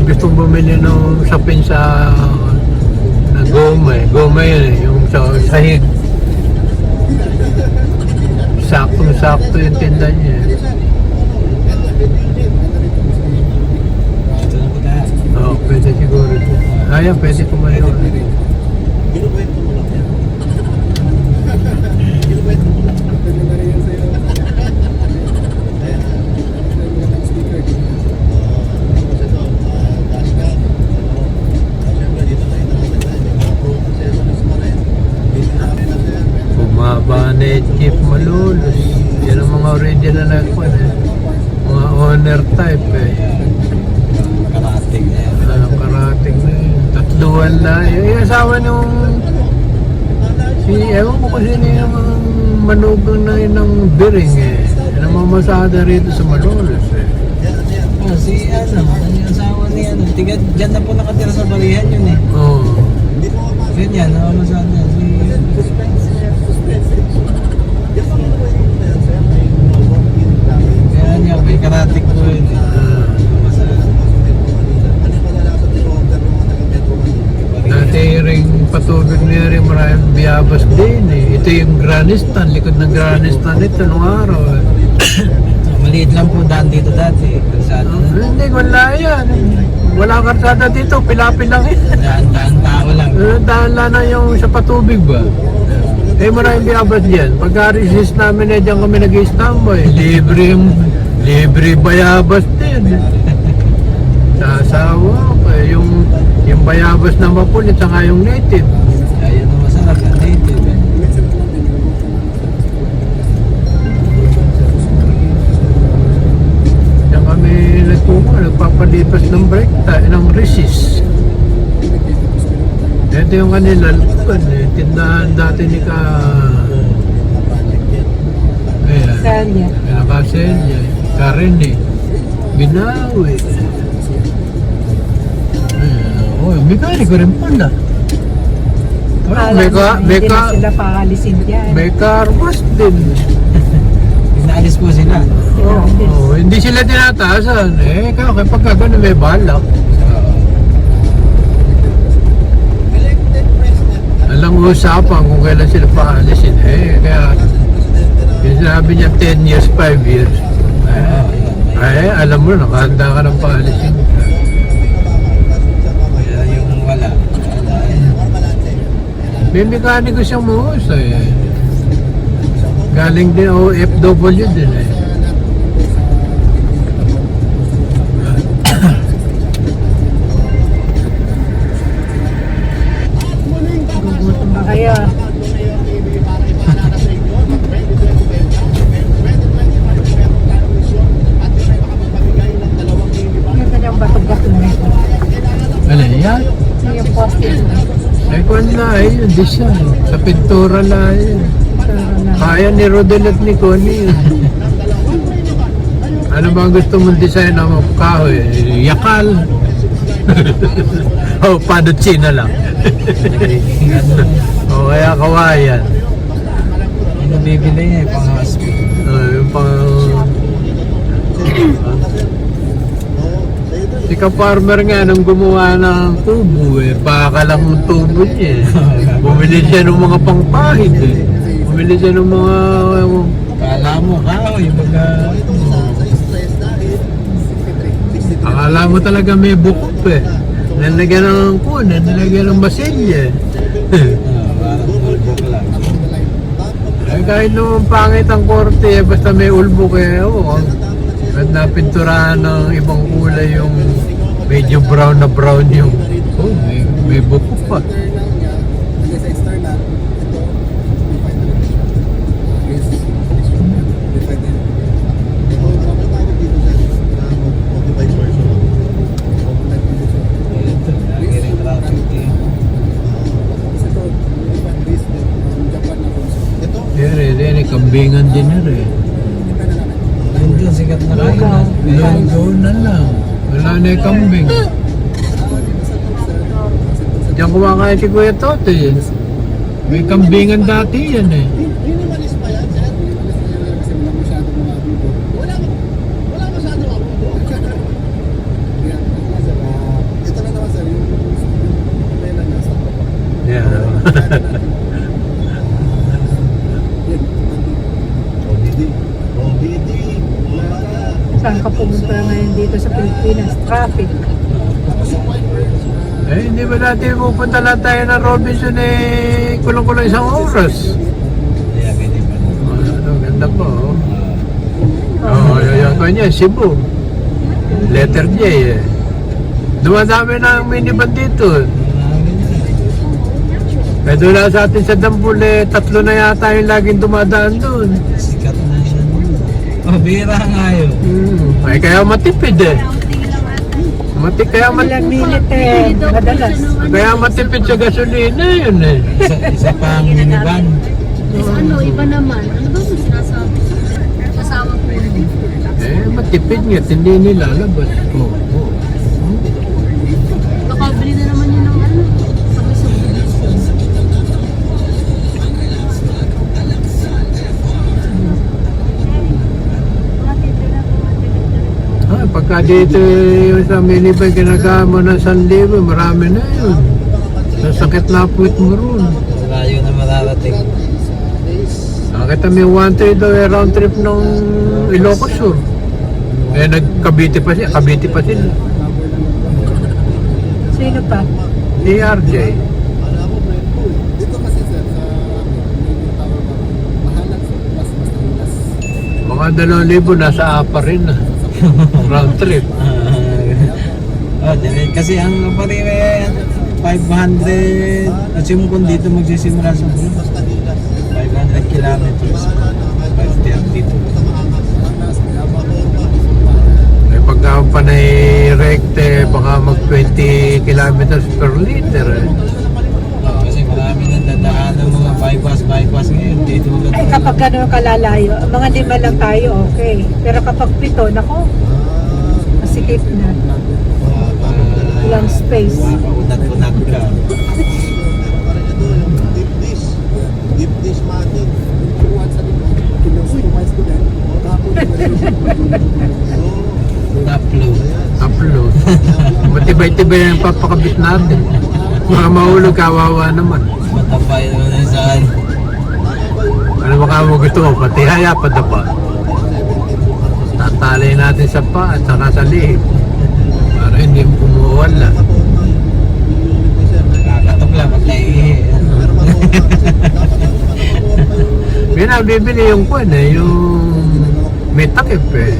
gustong bumili ng sapin sa na goma eh. Goma yun eh, yung sa sahig. Saktong-sakto yung tinda niya eh. Oo, pwede siguro. Ayan, pwede kumayo. Bumaba na yung Jeep Malolos. Yan ang mga original na kwan eh. Mga owner type eh. Karating na yan. Karating na yun. Tatluan na. Yung asawa nung ewan ko kasi na yung manugang na yun ng Biring eh. Yan ang mamasada rito sa Malolos eh. Oh, si yung asawa ni tiga dyan na po nakatira sa balihan yun eh. Oo. Yun yan, nakamasada yan. Kaya niya, may karatik po yun eh. Dati rin patubig niya rin maraming biyabas din eh. Ito yung Granistan, likod ng Granistan ito nung araw eh. Maliit lang po daan dito dati. Kalsada. Hindi, wala yan. Wala karsada dito, pilapil lang eh. Daan tao lang. Dahil na yung sa patubig ba? Eh maraming biyabas dyan. Pagka-resist namin eh, dyan kami nag-i-standby. Libre bayabas din. Sa asawa ko eh, yung bayabas na mapulit saka yung native. Ayun ang masarap, yung native eh. Diyan kami nagpapalipas ng break ng resist. Ito yung kanila lupan eh. Tindahan dati ni Selya. Selya. Karen eh. Binawi. Mekaniko rin pala. Hindi na sila paalisin dyan. May car wash din. Pinaalis po sila. Hindi sila tinataasan. Eh, kapag gano'n may balak. Alang usapan kung kailan sila paalisin. Eh, kaya yung sinabi niya 10 years, 5 years. Alam mo, nakahanda ka ng paalisin. May mekaniko siyang mahusay eh. Galing din OFW din eh. Gugutom ba kayo? Yung kanyang bato-bato na ito. Ano yan? Yung postage na ito. Eh kung na eh, yun, design. Sa pintura na yun. Kaya ni Rodel at ni Connie yun. Ano ba ang gusto mong design ng kahoy? Yakal. Paduchi na lang. Kaya kawayan. Ano bibili niya eh, pang-hospital. Yung si ka-farmer nga nung gumawa ng tubo eh, baka lang yung tubo niya eh. Bumili siya ng mga pangpahid eh. Bumili siya ng mga... Kala mo, yung mga... Akala mo talaga may bukop eh. Nalagyan ng kuna, nalagyan ng basilya eh. Parang ulbok lang. Ay, kahit naman pangit ang korte eh, basta may ulbok eh. At napinturahan ng ibang kulay yung medyo brown na brown yung may buko pa. Yan eh, kambingan din eh. Yun sikat na kainan. Logo na lang. Wala na yung kambing. Diyan kumakain si Kuya Tote. May kambingan dati yan eh. Saan ka pumunta ngayon dito sa Pilipinas? Traffic. Eh, hindi ba natin pupunta lang tayo ng Robinson eh, kulang-kulang isang oras. Kaya pwede pa. Ano, ganda po. Oh, yung kanya, Cebu. Letter J eh. Dumadami na ang minivan dito. Marami na. Kaya doon lang sa atin sa Dambul eh, 3 na yata yung laging dumadaan doon. Sikat na yan. Oh, bira nga yun. Ay, kaya matipid eh. Kaya, Ilang minute eh, madalas. kaya matipid sa gasolina yun eh. Isa pang minivan. Ano, iba naman. Ano ba yung sinasabi? Kasama ko yun. Eh, matipid nga, hindi nilalabas. Oh, oh. Nakabili na naman yun ng ano. Sabi sa Ah, pagka dito yung sa minivan ginagamo ng 1,000, marami na yun. Sasakit na puwit mo ron. Malayo na mararating. Nakita mo yung 1-3 daw eh, round trip ng Ilocos Sur. Eh, nagkabiti pa siya, kabiti pa sila. Sino pa? ARJ. Mga 2,000 nasa apa rin na. Round trip. Oh, direct. Kasi ang pari 500, kasi mo kung dito magsisimula sa bulo, 500 kilometers, 532. Eh, pagka panay recte, baka mag 20 kilometers per liter eh. Oh, kasi marami nang dadaan ng mga bypass ngayon. Dito Ay, kapag gano'n kalalayo, mga 5 lang tayo, okay. Pero kapag 7, nako, masikip na. Walang space. Unat-unat ka. Upload. Upload. Matibay-tibay yung papakabit natin. Mga mahulog, kawawa naman. Matapay naman na saan. Ano baka mo gusto mo? Pati haya, padapa. Tatalay natin sa pa at saka sa lihim. Para hindi mo kumuwala. Kakatok lang pag naiihi. Binabibili yung kwan eh, yung may takip eh.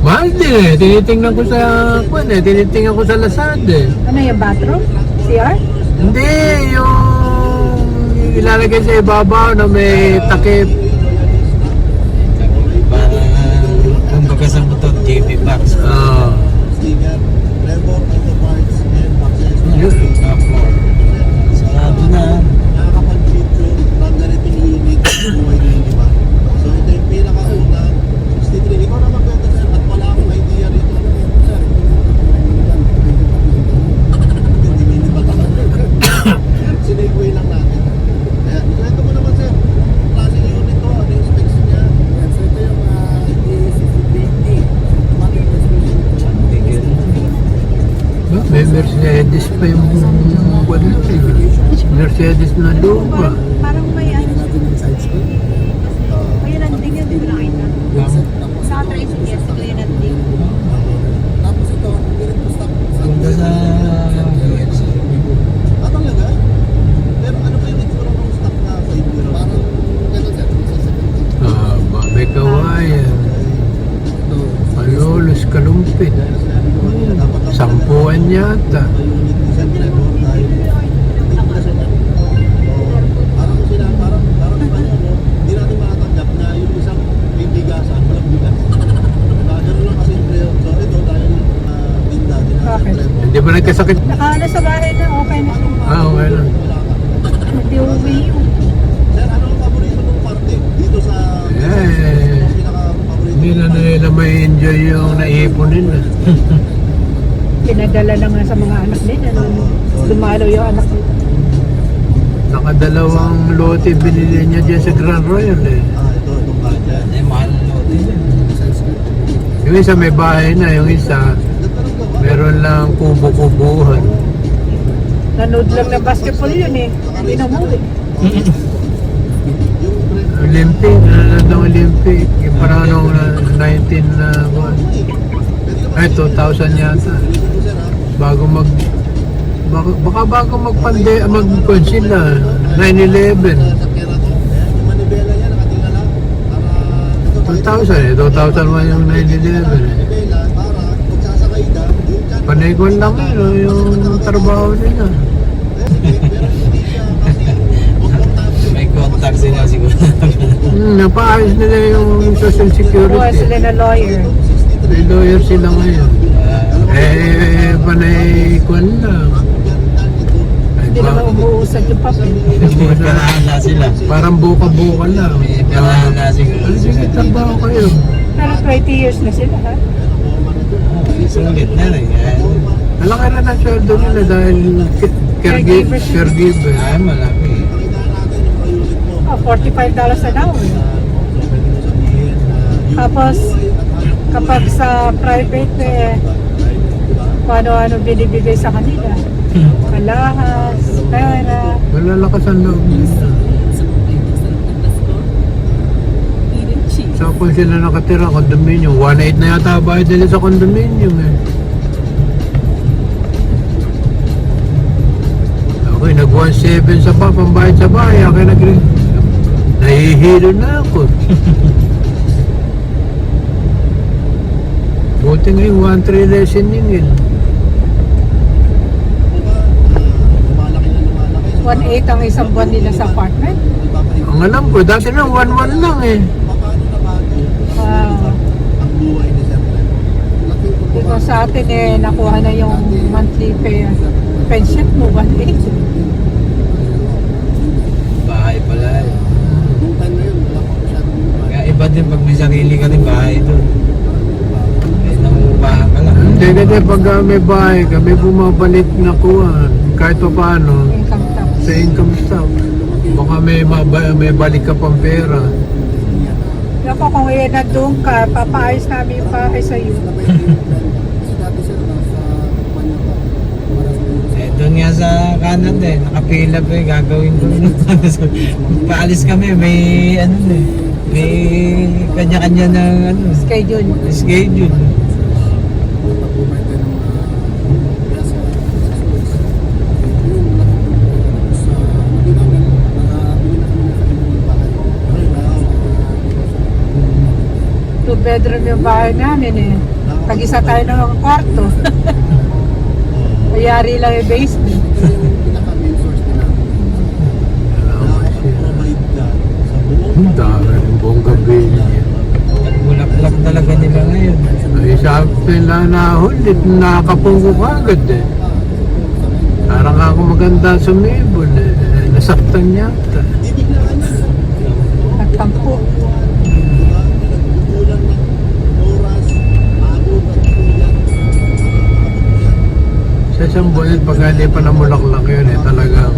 Mahal din eh, tinitingnan ko sa kwan eh, tinitingnan ko sa Lazada eh. Ano yung bathroom? CR? Hindi, yung ilalagay sa ibabaw na may takip. Parang kumbaga sa motor, JB box. Ah. Yun. Upload. Sarado na. Sinigway lang natin. Kaya, ito mo naman sir, klase unit to, ano yung specs niya? Yan, so ito yung E6020. Tigil. May Mercedes pa yung kwan na eh. Mercedes na lupa. Parang may ano. May landing yun, di ba nakita? Sa tricycle, yes, ito yung landing. Tapos ito, direct to stop. Punta sa... Ah, talaga? Pero ano ba yung itsura ng stop na side mirror? Parang, ito sir, Ah, may kawayan. Malolos, kalumpit. Sampuan yata. Parang sila, parang ba yan, no? Hindi natin makatanggap na yung isang may bigasan, walang bigas. Gano'n lang kasi yung so ito dahil tinda, Bakit? Hindi ba nagkasakit? Nakaano sa bahay na, okay na siya. Ah, okay lang. Hindi uwi yun. Sir, ano ang paborito mong parte dito sa Eh, pinaka-paborito? hindi na nila may enjoy yung naipon nila. Pinadala lang nga sa mga anak nila nung dumalaw yung anak nila. Nakadalawang lote binili niya dyan sa Grand Royal eh. Itong kanya. Ay, mahal na lote. Yung isa may bahay na, yung isa meron lang kubo-kubuhan. Nanood lang ng basketball yun eh. Hindi na umuwi. Olympic, nanonood ng Olympic. Yung parang nung 19 na ay 2000 yata. Bago baka bago mag-con sila 9/11. 2000 2001 yung 9/11. Panay-con lang yung trabaho nila. May contact sila siguro. Napaayos nila yung social Kuha security. sila na lawyer. May lawyer sila ngayon. Panay-con lang. Ay, Hindi naman umuusad yung papel. Kanahala sila. Parang buka-buka lang. Kanahala siguro. Sige, trabaho kayo. Pero 20 years na sila ha. Sulit na rin. Malaki na ng sweldo nila dahil caregiver. Ay, malaki. Oh, $45 an hour. Tapos, kapag sa private eh, kung ano binibigay sa kanila. Kalahas, pera. Malalakas ang loob nila. Sa kung sila nakatira, condominium. 1.8 na yata bayad nila sa condominium eh. Okay, nag 1.7 sa pambayad sa bahay. Okay, nahihilo na ako. Buti nga yung 1.3 lesson yun eh. 1.8 ang isang buwan nila sa apartment. Ang alam ko, dati na 1.1 lang eh. Wow. Dito sa atin eh, nakuha na yung monthly pay, pension mo, 1.8. Bahay pala eh. Kaya iba din pag may sarili ka rin bahay doon. Eh, nangungupahan ka lang. Hindi kasi pag may bahay ka, may bumabalik na kuha. Kahit pa paano, Income tax. sa income tax. Baka may balik ka pang pera. Ako kung nandun ka, papaayos namin yung bahay sa'yo. Eh, doon nga sa Canada eh, nakapila pa eh, gagawin ko. Paalis kami, may ano eh, may kanya-kanya ng ano, Schedule. schedule. Two-bedroom yung bahay namin eh. Pag-isa tayo ng kwarto. Mayari lang yung basement. Ang dami ng buong gabi niya. Bulak-bulak talaga nila ngayon. Ay, sabi nila na hulit, nakakapungko ka agad eh. Parang ako maganda sumibol eh. Nasaktan yata. Nagtampo. Sa isang buwan, pag hindi pa namulaklak yun eh, talagang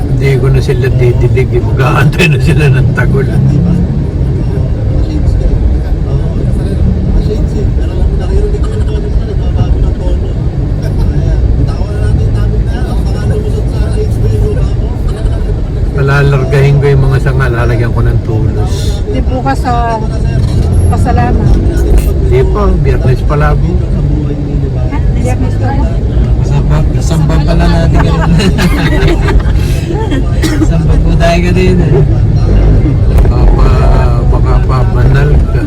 hindi ko na sila didilig. Mag-aantay na sila ng tagulan. Palalargahin ko yung mga sanga, lalagyan ko ng tulos. Di bukas sa pasalamat. Di pa, biyernes pala po. Biyernes pa ba? Samba pala natin ganun. Samba po tayo ka din eh. Baka pabanal ka.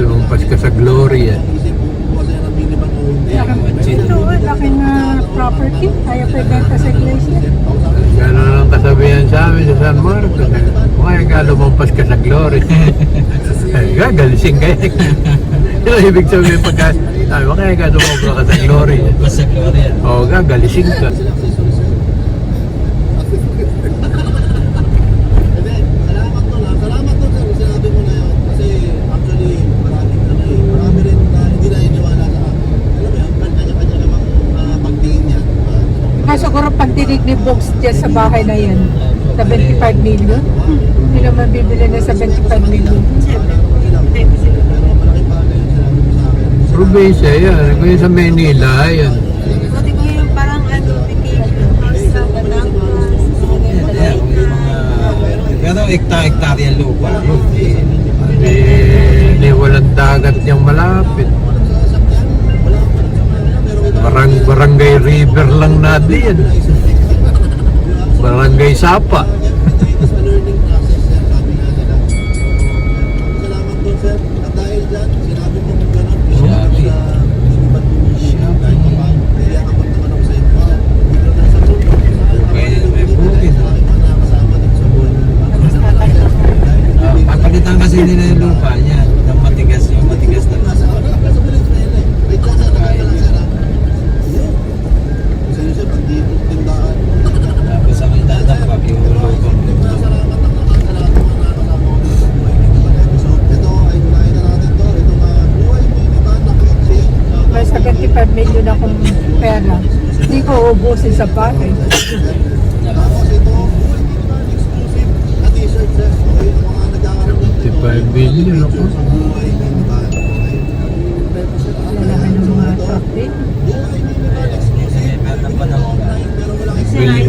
Lumampas ka sa glory eh. Ito, laking property. Kaya pwedenta sa iglesia. Gano'n lang kasabihan sa amin sa San Marcos. Kaya ka lumampas ka sa glory. Gagalising kayo. Yung ibig sabihin pagka, kaya ka lumampas ka sa glory. Basta Gloria. Oo, gagalising ka. Salamat doon sa sinabi mo na yun. Kasi actually, marami rin na hindi na iniwala sa akin. Alam mo yun, kanya-kanya namang pagtingin niya. Siguro pagdinig ni Box dyan sa bahay na yan, 75 million. Hindi naman bibili na 75 million. Pero malaking bagay yung sinabi mo sa akin. probinsya yan. Kung yung sa Manila, yan. Buti ko yung parang vacation house sa Batangas. Kaya kung yung mga, pero hektar-hektar yung lupa. Hindi walang dagat niyang malapit. Barangay River lang natin yan. Barangay Sapa. sa learning process sir, sabi nga nila. Salamat po sir. At dahil dyan, sinabi ko kung gano'n, Shabi. iba't bumibili kahit pa paano. Kaya kapag naman ako sa inyo, dito na sa tulog. Kaya may bukid. Bakit pa nakakasama din sa buwan? Papalitan kasi nila yung lupa niya. Yung matigas na Nasa Valenzuela eh. Wait lang sir, Kaya lang sir. Kasi yun sir, nandito tindahan. tapos ang itatapak yung lupa mo. Salamat ang naman sa lahat ng mga nakakasama ko dito sa buhay minivan episode. Ito ay unahin na natin to. Ito nga buhay minivan na clickbait. May 75 million akong pera. Hindi ko ubusin sa bahay. Tapos ito, buhay minivan exclusive na t-shirt sir. Okay, yung mga nagkakaroon ng 55 billion ako. buhay minivan. Wala ng mga truck din. Buhay minivan exclusive. Meron pa naman. Pero walang Bili,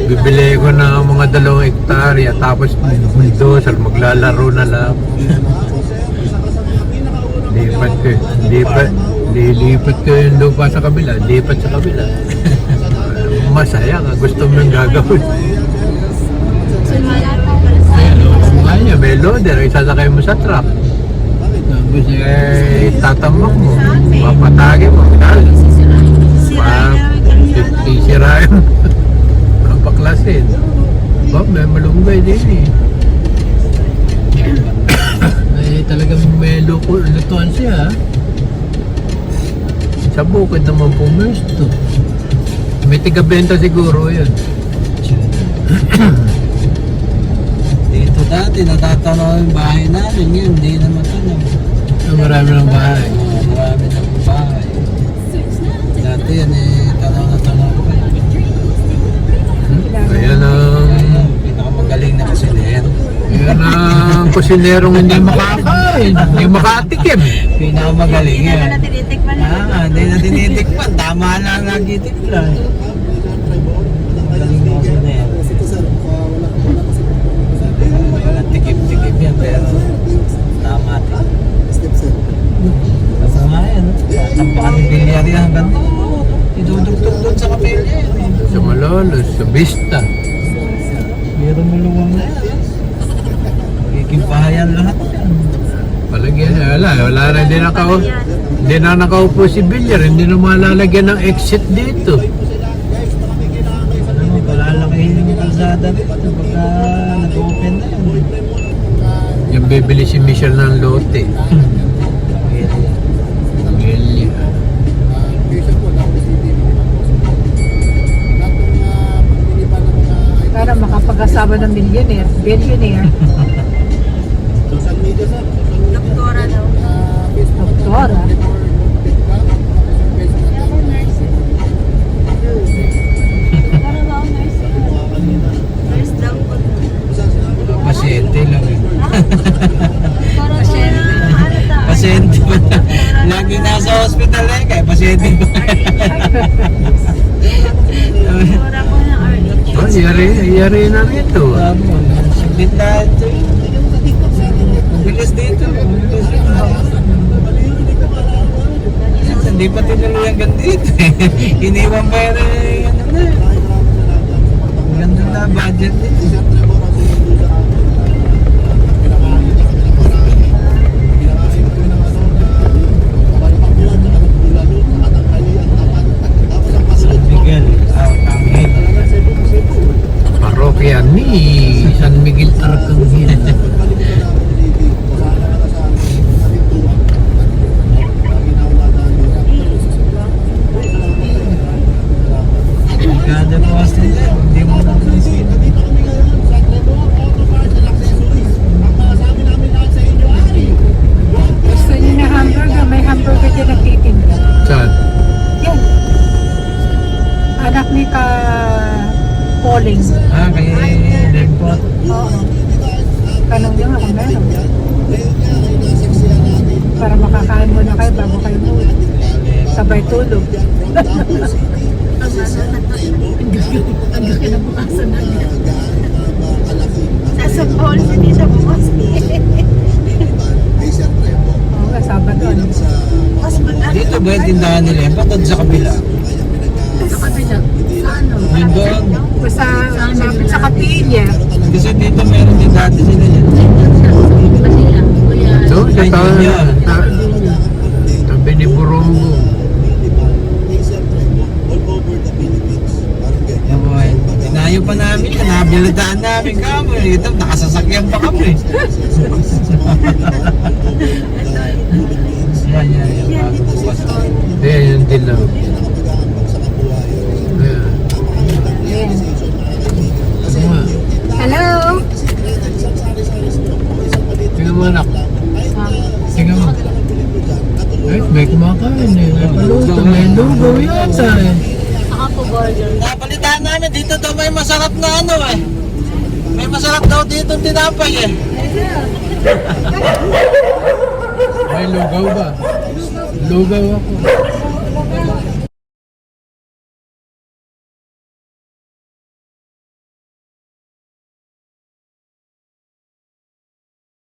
bibili ko ng mga 2 hektarya tapos bulldozer, maglalaro na lang. Tapos sir, isa ka sa mga pinakaunang Lipat ko, lilipat ko yung lupa sa kabila, lipat sa kabila. Masaya ka, gusto mo yung gagawin. So, malapit pala sa Ayan, kung kanya, may loader, isasakay mo sa truck. Tapos tatamok mo, papatagin mo, dahil sisirain mo. Ang paklasin. May malunggay din eh. Ay, talagang may lutuan siya. Sa bukid naman pumesto. May tiga-benta siguro yun. Dito dati natatanaw yung bahay namin. Ngayon hindi na matanaw. Marami ng bahay. Marami ng bahay. Dati yan tanaw na tanaw ko. Ayan ang... Pinakamagaling na kusinero. Ayan ang kusinerong hindi makakain. Hindi makatikim. Pinakamagaling Hindi na yan. na tinitikman na. Hindi na tinitikman. Tama lang nagtitikman. Magaling na kusinero. Walang tikip-tikip yan pero tama din. Tapos nga yan. Tampakan ng bilyar yan hanggang idudugtog doon sa kapilya yan. Sa Malolos, sa Vista. Meron maluwang na yan. Magiging bahayan lahat yan. Palagyan, wala na, hindi na nakaupo si Villar, hindi na malalagyan ng exit dito. Ano, palalakihin yung kalsada dito pagka nag-open na yan. Yung bibili si Michelle ng lote. Milya. Para makapag-asawa ng millionaire, billionaire, Social media sir. Doktora daw. doktora. Para ba ako nurse? Nurse daw po. Pasyente lang eh. Parang siya ano ta? Pasyente pa. Lagi nasa hospital eh, kaya pasyente pa. Doktora ko ng RH. Oh, yari na rito. Subit lahat ito eh. Ang bilis dito. Ang bilis dito. Hindi pa tinuloy hanggang dito eh. Iniwan pa yun eh. Ano na eh. Ang ganda na budget dito. San Miguel, Arcangel. Parokya ni San Miguel Arcangel. Kada bukas nila, hindi mo na pansin. Gusto niyo na hamburger, may hamburger din nagtitinda. Saan? Yan. Anak ni Pauling. Kay Lempot. Oo. Tanong niyo nga kung meron. para makakain muna kayo bago kayo umuwi. Sabay tulog. Hanggang kinabukasan na. Nasa Paul, hindi siya bukas. Oo nga, Sabado. Ano? Mas malaki. Dito ba yung tindahan nila? Yung patod sa kabila. Sa kabila. Sa ano? Yun doon. Sa, sa kapilya. Kasi dito meron din dati sila yan. Manila. Kuya. Doon sa Ay, tabi, yun. tabi ni Burongo. all over the Philippines. Parang ganyan. Yan boy. Tinayo pa namin yan. Nabilitaan namin kamo. Ito, nakasasakyan pa kami. Yan, yan, yan. Bago bukas. Eh, yun din lang. Ayan. Ayan. Ano nga? Hello? Tingnan mo anak. Tingnan mo. Ay, may kumakain eh. May paluto, may lugaw yata eh. Saka po burger. Napalitaan namin. Dito daw may masarap na ano eh. May masarap daw dito tinapay eh. May lugaw ba? Lugaw ako.